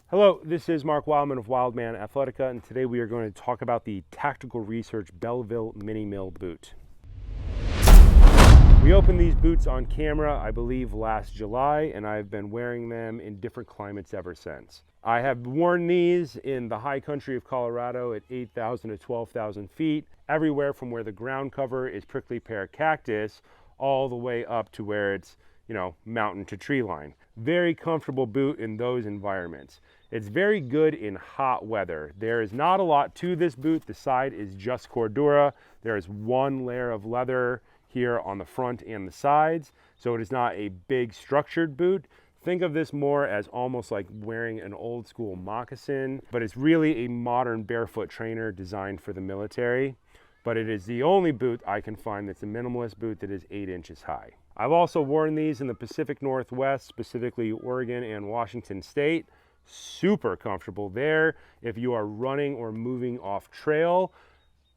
Hello, this is Mark Wildman of Wildman Athletica, and today we are going to talk about the Tactical Research Belleville Mini Mill boot. We opened these boots on camera, I believe, last July, and I've been wearing them in different climates ever since. I have worn these in the high country of Colorado at 8,000 to 12,000 feet, everywhere from where the ground cover is prickly pear cactus, all the way up to where it's, mountain to tree line. Very comfortable boot in those environments. It's very good in hot weather. There is not a lot to this boot. The side is just Cordura. There is one layer of leather here on the front and the sides, so it is not a big structured boot. Think of this more as almost like wearing an old school moccasin, but it's really a modern barefoot trainer designed for the military. But it is the only boot I can find that's a minimalist boot that is 8 inches high. I've also worn these in the Pacific Northwest, specifically Oregon and Washington State. Super comfortable there. If you are running or moving off trail,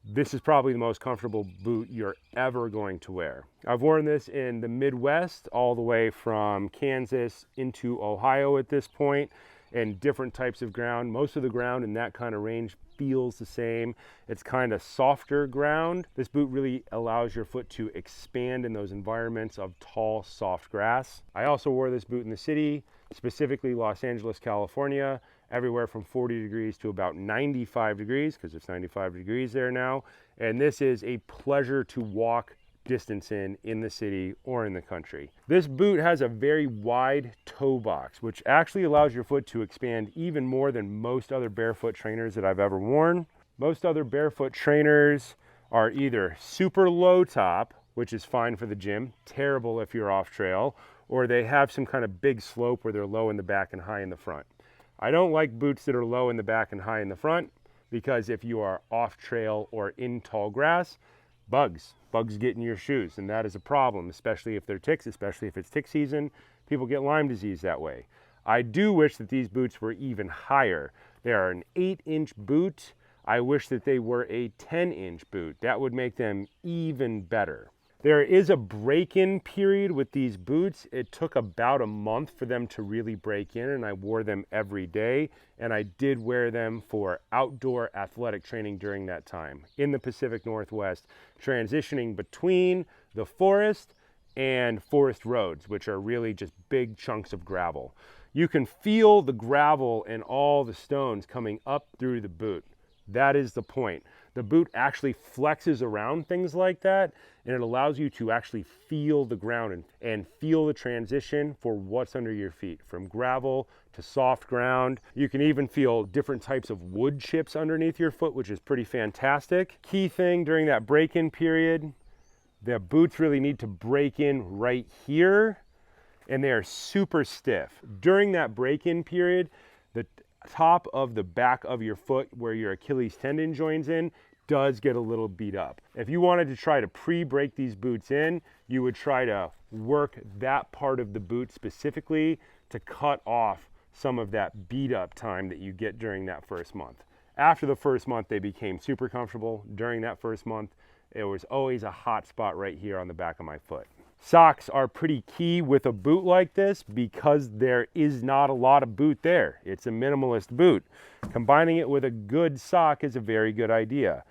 this is probably the most comfortable boot you're ever going to wear. I've worn this in the Midwest, all the way from Kansas into Ohio at this point, and different types of ground. Most of the ground in that kind of range feels the same. It's kind of softer ground. This boot really allows your foot to expand in those environments of tall, soft grass. I also wore this boot in the city, specifically Los Angeles, California, everywhere from 40 degrees to about 95 degrees, because it's 95 degrees there now. And this is a pleasure to walk distance in the city or in the country. This boot has a very wide toe box, which actually allows your foot to expand even more than most other barefoot trainers that I've ever worn. Most other barefoot trainers are either super low top, which is fine for the gym, terrible if you're off trail, or they have some kind of big slope where they're low in the back and high in the front. I don't like boots that are low in the back and high in the front, because if you are off trail or in tall grass, bugs get in your shoes, and that is a problem, especially if they're ticks, especially if it's tick season. People get Lyme disease that way. I do wish that these boots were even higher. They are an 8-inch boot. I wish that they were a 10-inch boot. That would make them even better. There is a break-in period with these boots. It took about a month for them to really break in, and I wore them every day, and I did wear them for outdoor athletic training during that time in the Pacific Northwest, transitioning between the forest and forest roads, which are really just big chunks of gravel. You can feel the gravel and all the stones coming up through the boot. That is the point. The boot actually flexes around things like that, and it allows you to actually feel the ground and feel the transition for what's under your feet, from gravel to soft ground. You can even feel different types of wood chips underneath your foot, which is pretty fantastic. Key thing during that break-in period, the boots really need to break in right here, and they are super stiff. During that break-in period, the top of the back of your foot where your Achilles tendon joins in does get a little beat up. If you wanted to try to pre-break these boots in, you would try to work that part of the boot specifically to cut off some of that beat up time that you get during that first month. After the first month, they became super comfortable. During that first month, it was always a hot spot right here on the back of my foot. Socks are pretty key with a boot like this because there is not a lot of boot there. It's a minimalist boot. Combining it with a good sock is a very good idea.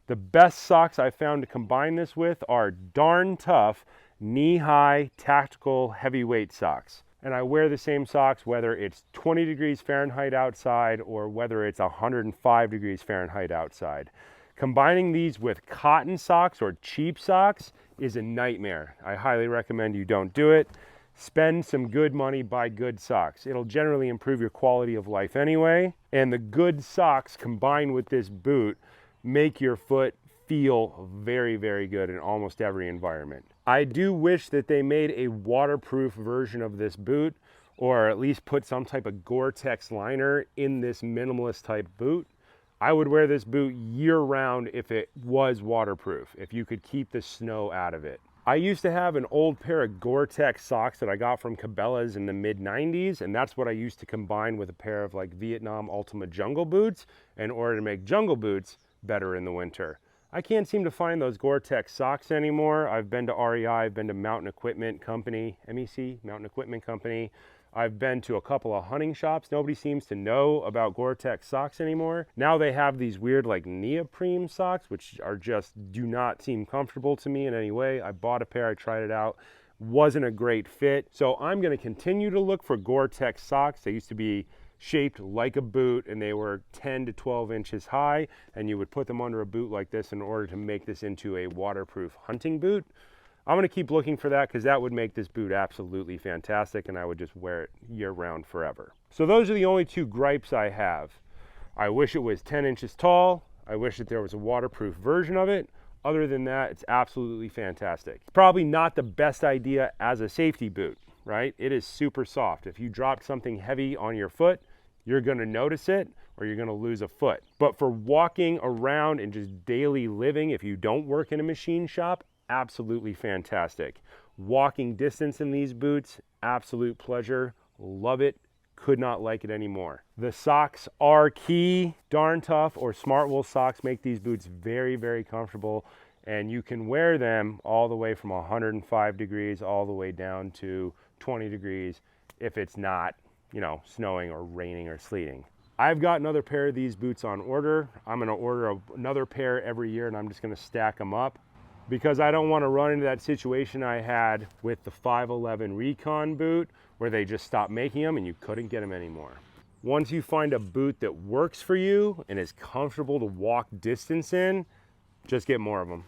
The best socks I found to combine this with are darn tough, knee-high, tactical, heavyweight socks. And I wear the same socks whether it's 20 degrees Fahrenheit outside or whether it's 105 degrees Fahrenheit outside. Combining these with cotton socks or cheap socks is a nightmare. I highly recommend you don't do it. Spend some good money, buy good socks. It'll generally improve your quality of life anyway. And the good socks combined with this boot make your foot feel very, very good in almost every environment. I do wish that they made a waterproof version of this boot, or at least put some type of Gore-Tex liner in this minimalist type boot. I would wear this boot year-round if it was waterproof, if you could keep the snow out of it. I used to have an old pair of Gore-Tex socks that I got from Cabela's in the mid-90s, and that's what I used to combine with a pair of like Vietnam Ultima jungle boots in order to make jungle boots better in the winter. I can't seem to find those Gore-Tex socks anymore. I've been to REI, I've been to Mountain Equipment Company, MEC, Mountain Equipment Company. I've been to a couple of hunting shops. Nobody seems to know about Gore-Tex socks anymore. Now they have these weird like neoprene socks, which are just do not seem comfortable to me in any way. I bought a pair, I tried it out. Wasn't a great fit. So I'm gonna continue to look for Gore-Tex socks. They used to be shaped like a boot and they were 10 to 12 inches high, and you would put them under a boot like this in order to make this into a waterproof hunting boot. I'm gonna keep looking for that because that would make this boot absolutely fantastic and I would just wear it year round forever. So those are the only two gripes I have. I wish it was 10 inches tall. I wish that there was a waterproof version of it. Other than that, it's absolutely fantastic. Probably not the best idea as a safety boot, right? It is super soft. If you dropped something heavy on your foot, you're gonna notice it or you're gonna lose a foot. But for walking around and just daily living, if you don't work in a machine shop, absolutely fantastic. Walking distance in these boots, absolute pleasure. Love it. Could not like it anymore. The socks are key. Darn Tough or Smartwool socks make these boots very, very comfortable, and you can wear them all the way from 105 degrees all the way down to 20 degrees if it's not, you know, snowing or raining or sleeting. I've got another pair of these boots on order. I'm gonna order another pair every year and I'm just gonna stack them up, because I don't want to run into that situation I had with the 511 Recon boot where they just stopped making them and you couldn't get them anymore. Once you find a boot that works for you and is comfortable to walk distance in, just get more of them.